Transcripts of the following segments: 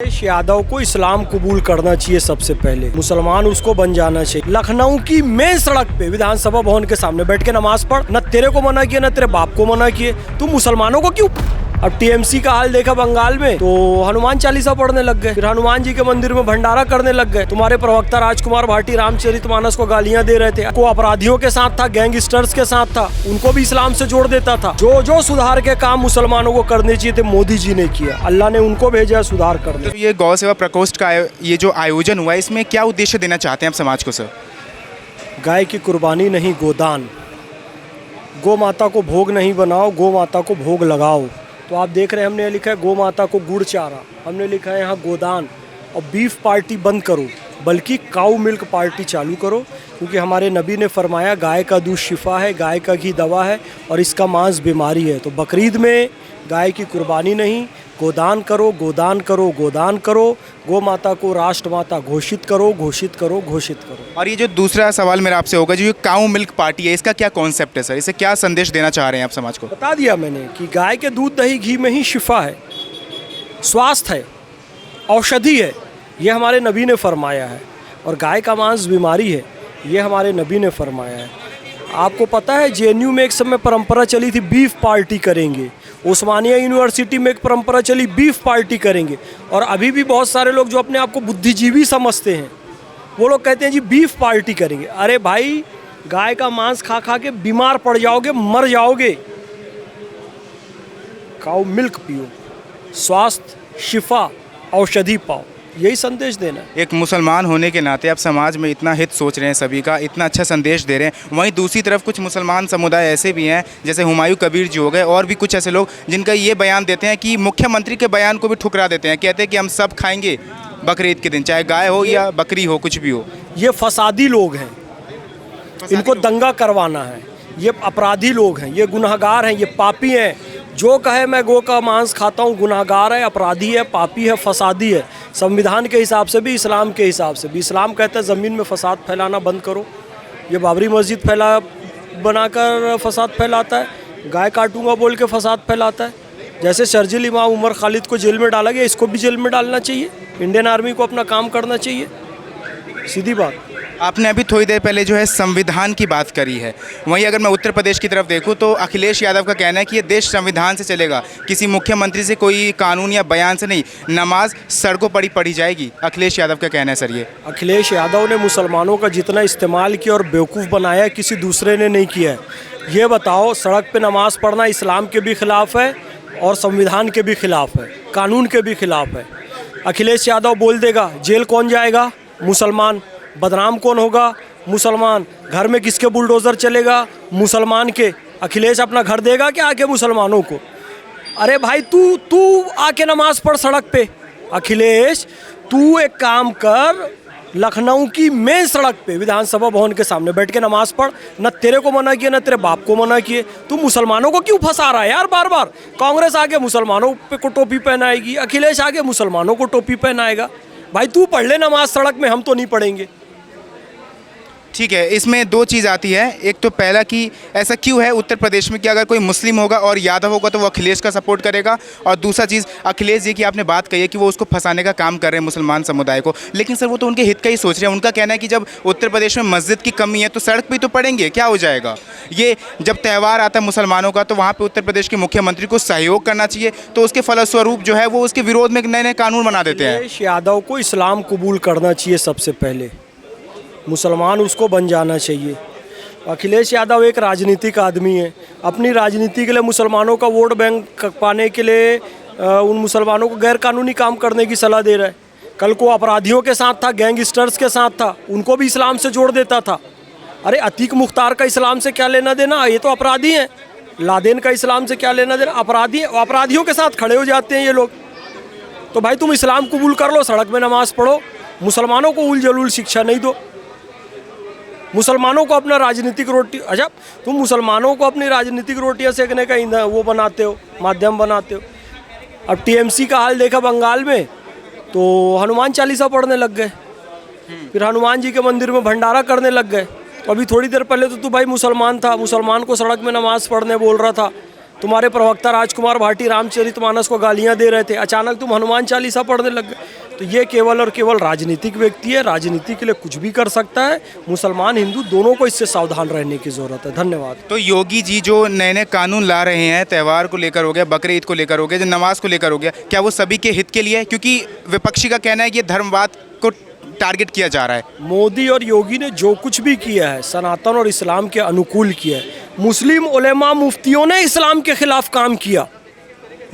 अखिलेश यादव को इस्लाम कबूल करना चाहिए। सबसे पहले मुसलमान उसको बन जाना चाहिए। लखनऊ की मेन सड़क पे विधानसभा भवन के सामने बैठ के नमाज पढ़। न तेरे को मना किया न तेरे बाप को मना किए, तुम मुसलमानों को क्यों? अब टीएमसी का हाल देखा बंगाल में, तो हनुमान चालीसा पढ़ने लग गए, फिर हनुमान जी के मंदिर में भंडारा करने लग गए। तुम्हारे प्रवक्ता राजकुमार भाटी रामचरितमानस को गालियां दे रहे थे। को अपराधियों के साथ था, गैंगस्टर्स के साथ था, उनको भी इस्लाम से जोड़ देता था। जो सुधार के काम मुसलमानों को करने चाहिए थे मोदी जी ने किया। अल्लाह ने उनको भेजा सुधार करने। तो ये गौ सेवा प्रकोष्ठ का ये जो आयोजन हुआ है, इसमें क्या उद्देश्य देना चाहते हैं आप समाज को सर? गाय की कुर्बानी नहीं, गोदान। गौ माता को भोग नहीं बनाओ, गौ माता को भोग लगाओ। तो आप देख रहे हैं हमने लिखा है गौ माता को गुड़ चारा, हमने लिखा है यहाँ गोदान। और बीफ पार्टी बंद करो, बल्कि काऊ मिल्क पार्टी चालू करो, क्योंकि हमारे नबी ने फरमाया गाय का दूध शिफा है, गाय का घी दवा है और इसका मांस बीमारी है। तो बकरीद में गाय की कुर्बानी नहीं, गोदान करो, गोदान करो, गोदान करो। गौ माता को राष्ट्र माता घोषित करो, घोषित करो, घोषित करो। और ये जो दूसरा सवाल मेरा आपसे होगा, जो ये काऊ मिल्क पार्टी है, इसका क्या कॉन्सेप्ट है सर? इसे क्या संदेश देना चाह रहे हैं आप समाज को? बता दिया मैंने कि गाय के दूध दही घी में ही शिफा है, स्वास्थ्य है, औषधि है, ये हमारे नबी ने फरमाया है। और गाय का मांस बीमारी है, ये हमारे नबी ने फरमाया है। आपको पता है जेएनयू में एक समय परंपरा चली थी बीफ पार्टी करेंगे, उस्मानिया यूनिवर्सिटी में एक परंपरा चली बीफ पार्टी करेंगे। और अभी भी बहुत सारे लोग जो अपने आप को बुद्धिजीवी समझते हैं, वो लोग कहते हैं जी बीफ पार्टी करेंगे। अरे भाई, गाय का मांस खा खा के बीमार पड़ जाओगे, मर जाओगे। काऊ मिल्क पियो, स्वास्थ्य, शिफा, औषधि पाओ, यही संदेश देना है। एक मुसलमान होने के नाते आप समाज में इतना हित सोच रहे हैं, सभी का इतना अच्छा संदेश दे रहे हैं। वहीं दूसरी तरफ कुछ मुसलमान समुदाय ऐसे भी हैं, जैसे हुमायूं कबीर जी हो गए, और भी कुछ ऐसे लोग जिनका ये बयान देते हैं कि मुख्यमंत्री के बयान को भी ठुकरा देते हैं। कहते हैं कि हम सब खाएंगे बकरीद के दिन, चाहे गाय हो या बकरी हो, कुछ भी हो। ये फसादी लोग हैं, इनको दंगा करवाना है। ये अपराधी लोग हैं, ये गुनहगार हैं, ये पापी हैं। जो कहे मैं गौ का मांस खाता हूँ, गुनहगार है, अपराधी है, पापी है, फसादी है। संविधान के हिसाब से भी, इस्लाम के हिसाब से भी। इस्लाम कहता है ज़मीन में फसाद फैलाना बंद करो। ये बाबरी मस्जिद बनाकर फसाद फैलाता है, गाय काटूंगा बोल के फसाद फैलाता है। जैसे शर्जील इमाम उमर खालिद को जेल में डाला गया, इसको भी जेल में डालना चाहिए। इंडियन आर्मी को अपना काम करना चाहिए, सीधी बात। आपने अभी थोड़ी देर पहले जो है संविधान की बात करी है, वहीं अगर मैं उत्तर प्रदेश की तरफ देखूं तो अखिलेश यादव का कहना है कि ये देश संविधान से चलेगा, किसी मुख्यमंत्री से कोई कानून या बयान से नहीं। नमाज सड़कों पर ही पढ़ी जाएगी, अखिलेश यादव का कहना है सर। ये अखिलेश यादव ने मुसलमानों का जितना इस्तेमाल किया और बेवकूफ़ बनाया, किसी दूसरे ने नहीं किया है। ये बताओ, सड़क पे नमाज पढ़ना इस्लाम के भी खिलाफ है और संविधान के भी खिलाफ है, कानून के भी खिलाफ है। अखिलेश यादव बोल देगा, जेल कौन जाएगा? मुसलमान। बदनाम कौन होगा? मुसलमान। घर में किसके बुलडोज़र चलेगा? मुसलमान के। अखिलेश अपना घर देगा क्या आके मुसलमानों को? अरे भाई, तू आके नमाज पढ़ सड़क पे। अखिलेश, तू एक काम कर, लखनऊ की मेन सड़क पे विधानसभा भवन के सामने बैठ के नमाज पढ़। न तेरे को मना किया न तेरे बाप को मना किए, तू मुसलमानों को क्यों फंसा रहा है यार बार बार? कांग्रेस आगे मुसलमानों पे को टोपी पहनाएगी, अखिलेश आगे मुसलमानों को टोपी पहनाएगा। भाई तू पढ़ ले नमाज सड़क में, हम तो नहीं पढ़ेंगे। ठीक है, इसमें दो चीज़ आती है। एक तो पहला कि ऐसा क्यों है उत्तर प्रदेश में कि अगर कोई मुस्लिम होगा और यादव होगा तो वो अखिलेश का सपोर्ट करेगा, और दूसरा चीज़ अखिलेश जी की आपने बात कही है कि वो उसको फंसाने का काम कर रहे हैं मुसलमान समुदाय को। लेकिन सर, वो तो उनके हित का ही सोच रहे हैं। उनका कहना है कि जब उत्तर प्रदेश में मस्जिद की कमी है तो सड़क पर ही तो पढ़ेंगे, क्या हो जाएगा। ये जब त्यौहार आता है मुसलमानों का, तो वहाँ पर उत्तर प्रदेश के मुख्यमंत्री को सहयोग करना चाहिए, तो उसके फलस्वरूप जो है वो उसके विरोध में नए नए कानून बना देते हैं। अखिलेश यादव को इस्लाम कबूल करना चाहिए। सबसे पहले मुसलमान उसको बन जाना चाहिए। अखिलेश यादव एक राजनीतिक आदमी है, अपनी राजनीति के लिए मुसलमानों का वोट बैंक पाने के लिए उन मुसलमानों को गैर कानूनी काम करने की सलाह दे रहा है। कल को अपराधियों के साथ था, गैंगस्टर्स के साथ था, उनको भी इस्लाम से जोड़ देता था। अरे अतीक मुख्तार का इस्लाम से क्या लेना देना? ये तो अपराधी हैं। लादेन का इस्लाम से क्या लेना देना? अपराधी, अपराधियों के साथ खड़े हो जाते हैं ये लोग। तो भाई तुम इस्लाम कबूल कर लो, सड़क में नमाज पढ़ो, मुसलमानों को उल जलूल शिक्षा नहीं दो। मुसलमानों को अपना राजनीतिक रोटी, अच्छा तुम मुसलमानों को अपनी राजनीतिक रोटियां सेकने का ईंधन वो बनाते हो, माध्यम बनाते हो। अब टीएमसी का हाल देखा बंगाल में, तो हनुमान चालीसा पढ़ने लग गए, फिर हनुमान जी के मंदिर में भंडारा करने लग गए। अभी थोड़ी देर पहले तो तू भाई मुसलमान था, मुसलमान को सड़क में नमाज पढ़ने बोल रहा था। तुम्हारे प्रवक्ता राजकुमार भाटी रामचरितमानस को गालियां दे रहे थे, अचानक तुम हनुमान चालीसा पढ़ने लग गए। तो ये केवल और केवल राजनीतिक व्यक्ति है, राजनीति के लिए कुछ भी कर सकता है। मुसलमान हिंदू दोनों को इससे सावधान रहने की ज़रूरत है। धन्यवाद। तो योगी जी जो नए नए कानून ला रहे हैं, त्यौहार को लेकर हो गया, बकरीद ईद को लेकर हो गया, जो नमाज को लेकर हो गया, क्या वो सभी के हित के लिए है? क्योंकि विपक्षी का कहना है कि ये धर्मवाद को टारगेट किया जा रहा है। मोदी और योगी ने जो कुछ भी किया है सनातन और इस्लाम के अनुकूल किया है। मुस्लिम उलेमा मुफ्तियों ने इस्लाम के खिलाफ काम किया,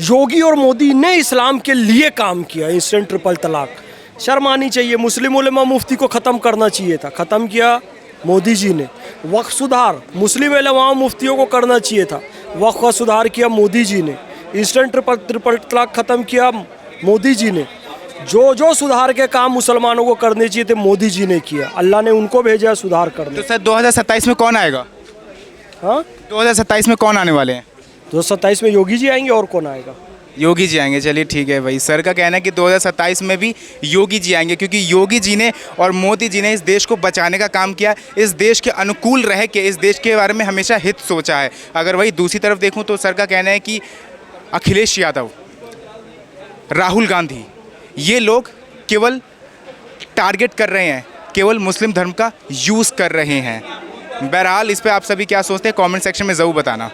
योगी और मोदी ने इस्लाम के लिए काम किया। इंस्टेंट ट्रिपल तलाक, शर्म आनी चाहिए। मुस्लिम उलेमा मुफ्ती को ख़त्म करना चाहिए था, ख़त्म किया मोदी जी ने। वक्फ सुधार मुस्लिम उलेमा मुफ्तियों को करना चाहिए था, वक्फ का सुधार किया मोदी जी ने। इंस्टेंट ट्रिपल तलाक ख़त्म किया मोदी जी ने। जो सुधार के काम मुसलमानों को करने चाहिए थे मोदी जी ने किया। अल्लाह ने उनको भेजा सुधार करने। तो सर 2027 में कौन आएगा? हाँ, 2027 में कौन आने वाले हैं? 2027 में योगी जी आएंगे, और कौन आएगा? योगी जी आएंगे। चलिए ठीक है भाई, सर का कहना है कि 2027 में भी योगी जी आएंगे, क्योंकि योगी जी ने और मोदी जी ने इस देश को बचाने का काम किया, इस देश के अनुकूल रह के इस देश के बारे में हमेशा हित सोचा है। अगर वही दूसरी तरफ देखूं तो सर का कहना है कि अखिलेश यादव, राहुल गांधी, ये लोग केवल टारगेट कर रहे हैं, केवल मुस्लिम धर्म का यूज़ कर रहे हैं। बहरहाल इस पर आप सभी क्या सोचते हैं, कमेंट सेक्शन में ज़रूर बताना।